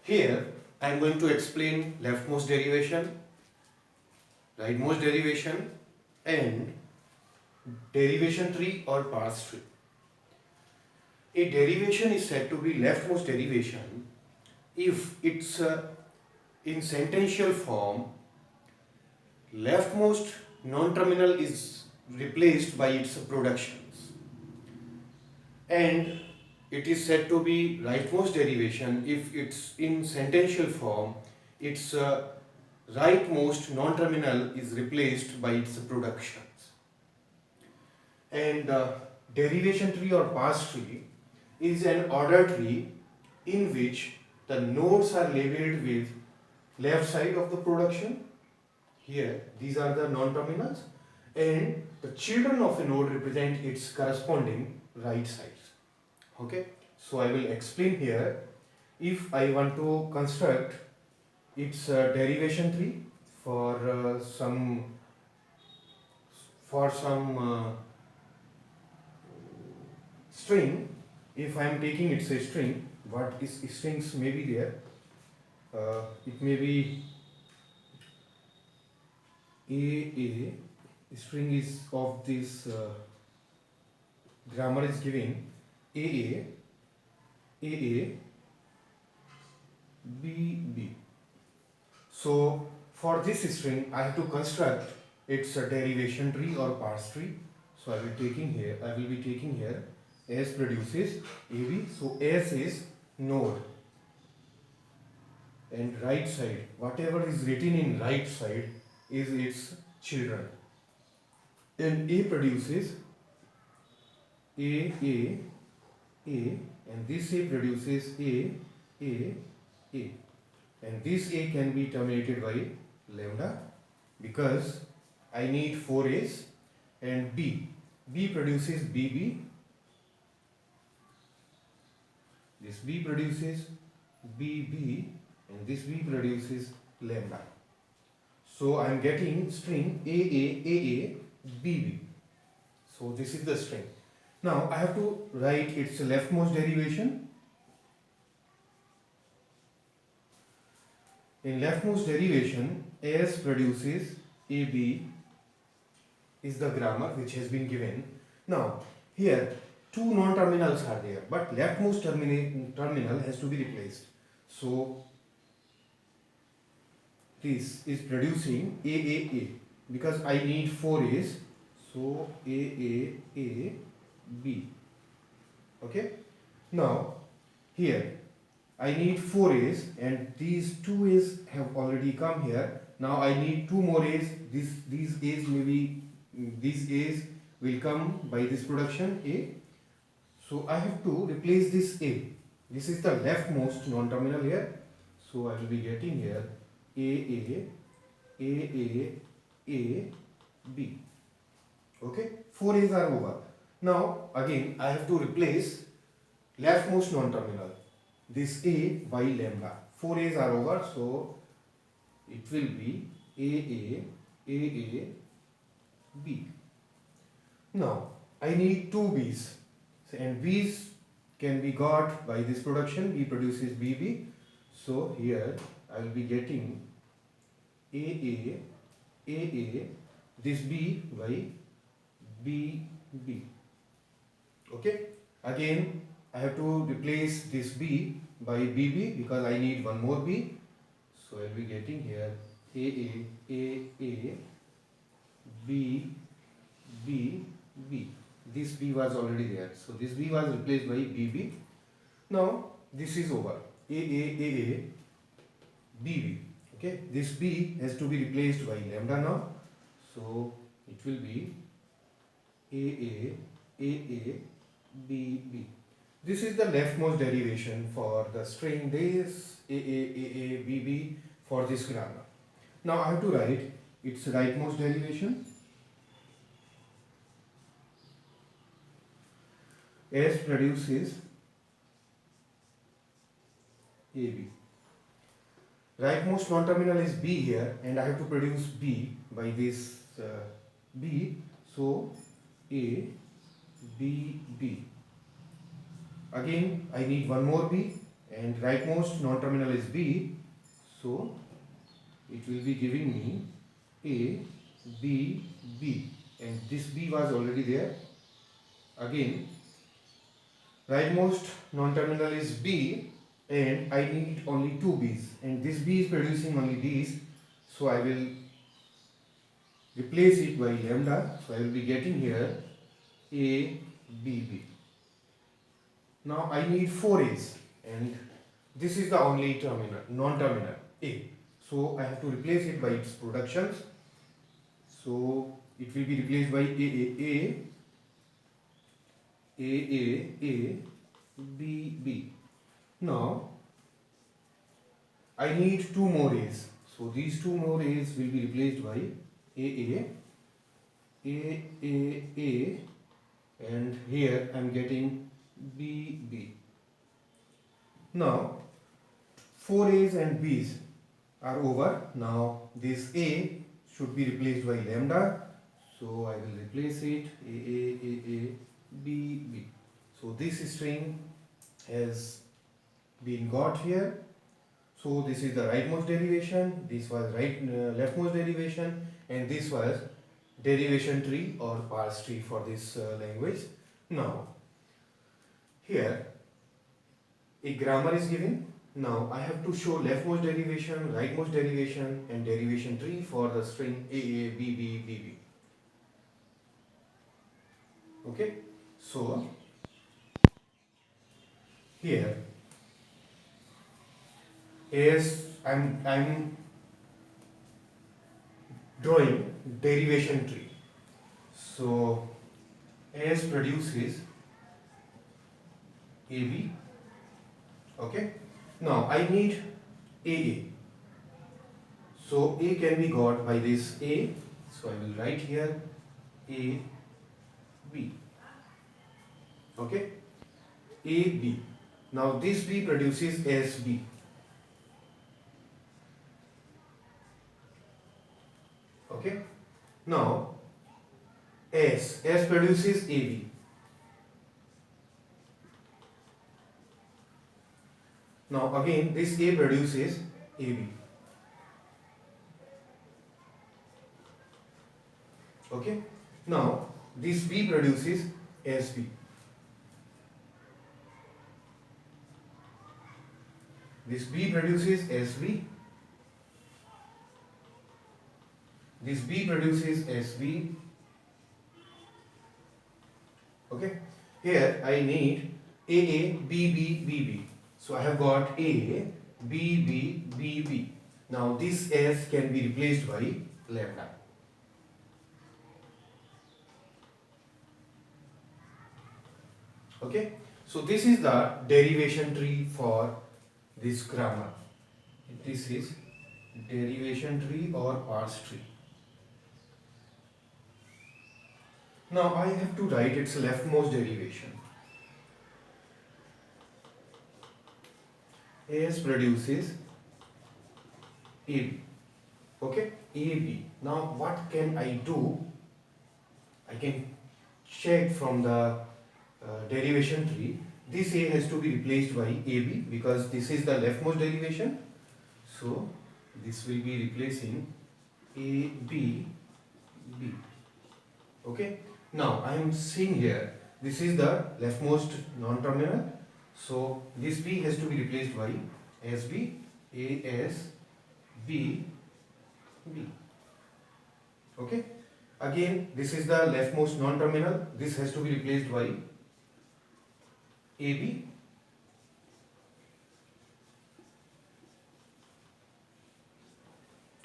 Here I am going to explain leftmost derivation, rightmost derivation and derivation tree or path tree. A derivation is said to be leftmost derivation if it's in sentential form, leftmost non-terminal is replaced by its productions, and it is said to be rightmost derivation if it's in sentential form, its rightmost non-terminal is replaced by its productions. And derivation tree or path tree is an order tree in which the nodes are labeled with left side of the production. Here these are the non-terminals, and the children of a node represent its corresponding right sides. Okay, so I will explain here. If I want to construct its derivation tree for some string, if I am taking it's a string, what is strings may be there, it may be a string is of this grammar is given a b. So for this string I have to construct its a derivation tree or parse tree. So I will be taking here S produces AB. So S is node, and right side, whatever is written in right side is its children. Then A produces A, and this A produces A, and this A can be terminated by lambda because I need 4 A's, and B produces BB, this B produces BB, and this B produces lambda. So I am getting string AA, BB. So this is the string. Now I have to write its leftmost derivation. In leftmost derivation, S produces AB is the grammar which has been given. Now here two non-terminals are there, but leftmost terminal has to be replaced. So this is producing AAA because I need 4 A's. So AAA B. Okay. Now here I need 4 A's, and these 2 A's have already come here. Now I need 2 more A's. These A's will come by this production A. So I have to replace this A. This is the leftmost non-terminal here. So I will be getting here A B. Okay, 4 A's are over. Now again I have to replace leftmost non-terminal, this A by lambda. 4 A's are over, so it will be AA B. Now I need 2 B's, and B's can be got by this production. B produces BB. So here I will be getting AA, this B by BB. Okay. Again I have to replace this B by BB because I need one more B. So I will be getting here AA, B. This B was already there. So this B was replaced by BB. Now this is over. AA, BB. Okay. This B has to be replaced by lambda now. So it will be AA, BB. This is the leftmost derivation for the string this AA, BB for this grammar. Now I have to write its rightmost derivation. S produces AB. Rightmost non-terminal is B here, and I have to produce B by this B. So A, B. Again I need one more B. and rightmost non-terminal is B, so it will be giving me A, B, B, and this B was already there. Again, rightmost non-terminal is B, and I need only two B's, and this B is producing only these, so I will replace it by lambda, so I will be getting here A, B, B. Now I need four A's, and this is the only terminal, non-terminal A. So I have to replace it by its productions. So it will be replaced by A, B, B. Now I need two more A's. So these two more A's will be replaced by A, and here I am getting B, B. Now 4 A's and B's are over. Now this A should be replaced by lambda. So I will replace it A, B, B. So this string has been got here. So this is the rightmost derivation, this was leftmost derivation, and this was derivation tree or parse tree for this language. Now here a grammar is given. Now I have to show leftmost derivation, rightmost derivation, and derivation tree for the string A, B, B, B, B. Okay, so here as I'm drawing derivation tree. So as produces AB. Okay. Now I need AA. So A can be got by this A. So I will write here A, B. Okay. A, B. Now this B produces SB. Okay. Now S produces AB. Now again this A produces AB. Okay. Now this B produces SB. This B produces SB. This B produces SB. Okay. Here I need AA, BB, BB. So I have got A, B, B, B, B. Now this S can be replaced by lambda. Okay. So this is the derivation tree for this grammar. This is derivation tree or parse tree. Now I have to write its leftmost derivation. S produces AB. Okay, AB. Now what can I do? I can check from the derivation tree. This A has to be replaced by AB because this is the leftmost derivation. So this will be replacing A, B, B. Okay. Now I am seeing here this is the leftmost non-terminal. So this B has to be replaced by SB, AS, B, B. Okay. Again this is the leftmost non-terminal. This has to be replaced by AB.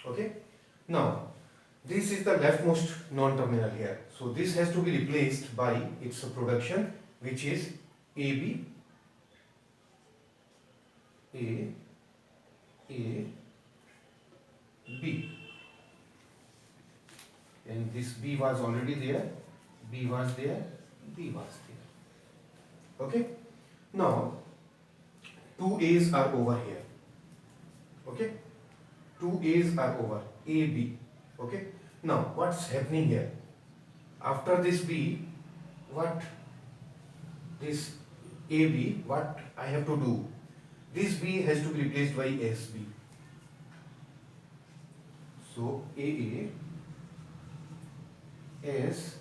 Okay. Now this is the leftmost non-terminal here. So this has to be replaced by its production, which is AB, A, B. And this B was already there, B was there, B was there. Okay. Now two A's are over here. Okay. Two A's are over, A, B. Okay. Now what's happening here? After this B, what this AB, what I have to do? this B has to be replaced by SB. So AA S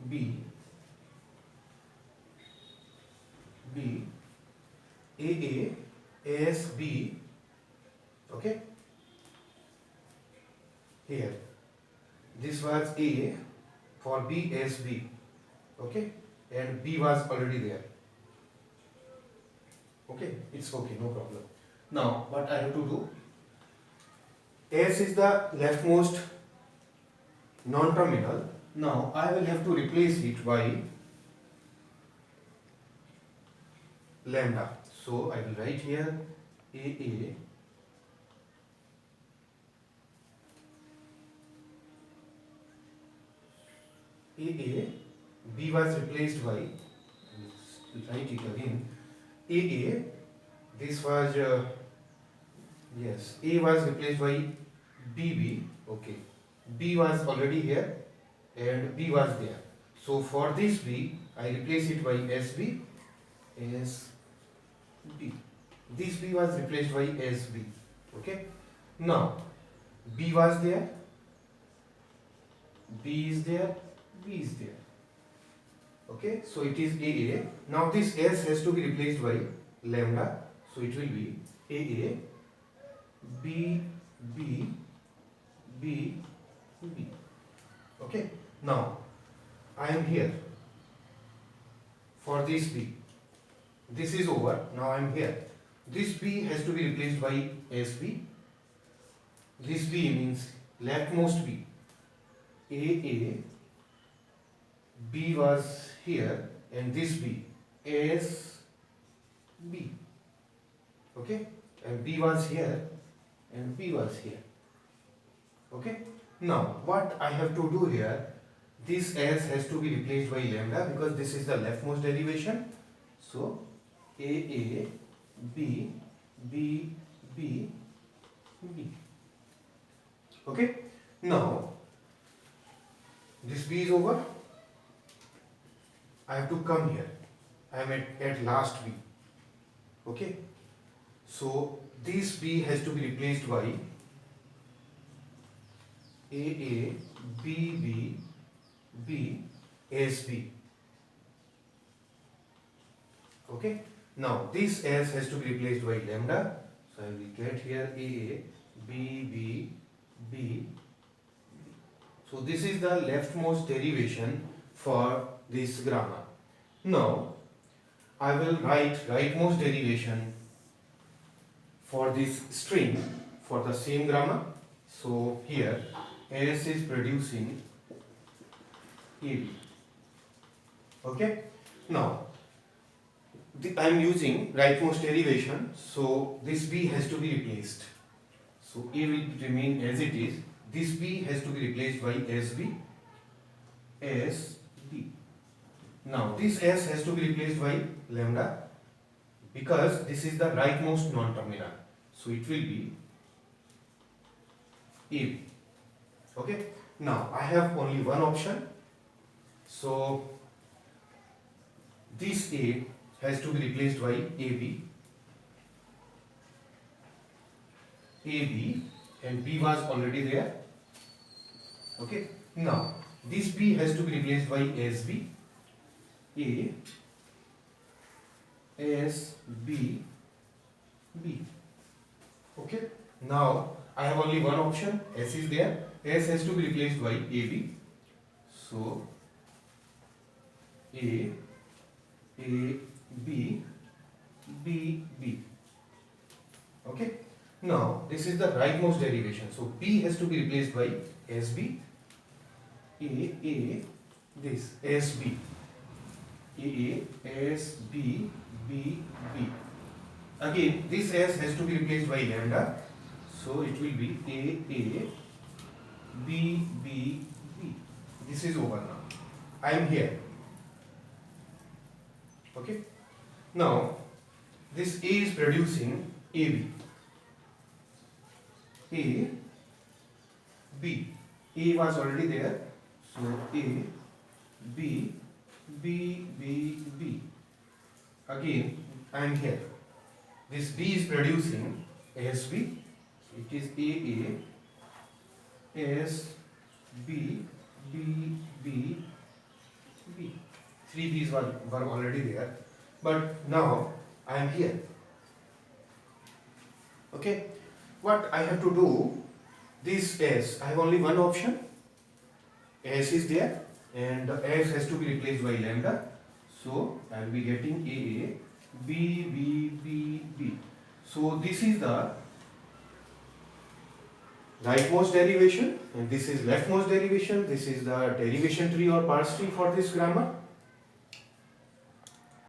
B B AA S B. Okay, here this was A, for B S B. Okay, and B was already there. Okay, it's okay, no problem. Now what I have to do, S is the leftmost non-terminal. Now I will have to replace it by lambda. So I will write here AA B was replaced by, write it again, AA, this was yes, A was replaced by BB. Okay, B was already here and B was there. So for this B, I replace it by SB. SB. This B was replaced by SB. Okay. Now B was there, B is there, B is there. Okay, so it is AA. Now this S has to be replaced by lambda. So it will be AA B B B B. Okay. Now I am here for this B. This is over. Now I am here. This B has to be replaced by SB. This B means leftmost B. AA B was here and this B S B. Okay, and B was here and B was here. Okay, now what I have to do here, this S has to be replaced by lambda because this is the leftmost derivation. So AA B B B B. Okay, now this B is over. I have to come here. I am at last B. Okay, so this B has to be replaced by AA B B B S B. Okay, now this S has to be replaced by lambda. So I will get here AA B B B. So this is the leftmost derivation for this grammar. Now I will write rightmost derivation for this string for the same grammar. So here S is producing AB. Okay. Now I am using rightmost derivation, so this B has to be replaced. So A will remain as it is. This B has to be replaced by SB. SB. Now this S has to be replaced by lambda because this is the rightmost non-terminal. So it will be AB. Okay. Now I have only one option. So this A has to be replaced by AB. AB and B was already there. Okay. Now this B has to be replaced by SB. A S B B. Okay. Now I have only one option. S is there. S has to be replaced by AB. So A B B B. Okay. Now this is the rightmost derivation. So B has to be replaced by SB. A this SB. A S B B B. Again this S has to be replaced by lambda. So it will be A B B B. This is over now. I am here. Okay. Now this A is producing AB. A B. A was already there. So A B B B B. Again I am here. This B is producing ASB. It is AA, S, B, B, B, B. Three B's were already there. But now I am here. Okay. What I have to do, this S, I have only one option. S is there and S has to be replaced by lambda. So I will be getting AA, B, B, B, B. So this is the rightmost derivation and this is leftmost derivation. This is the derivation tree or parse tree for this grammar.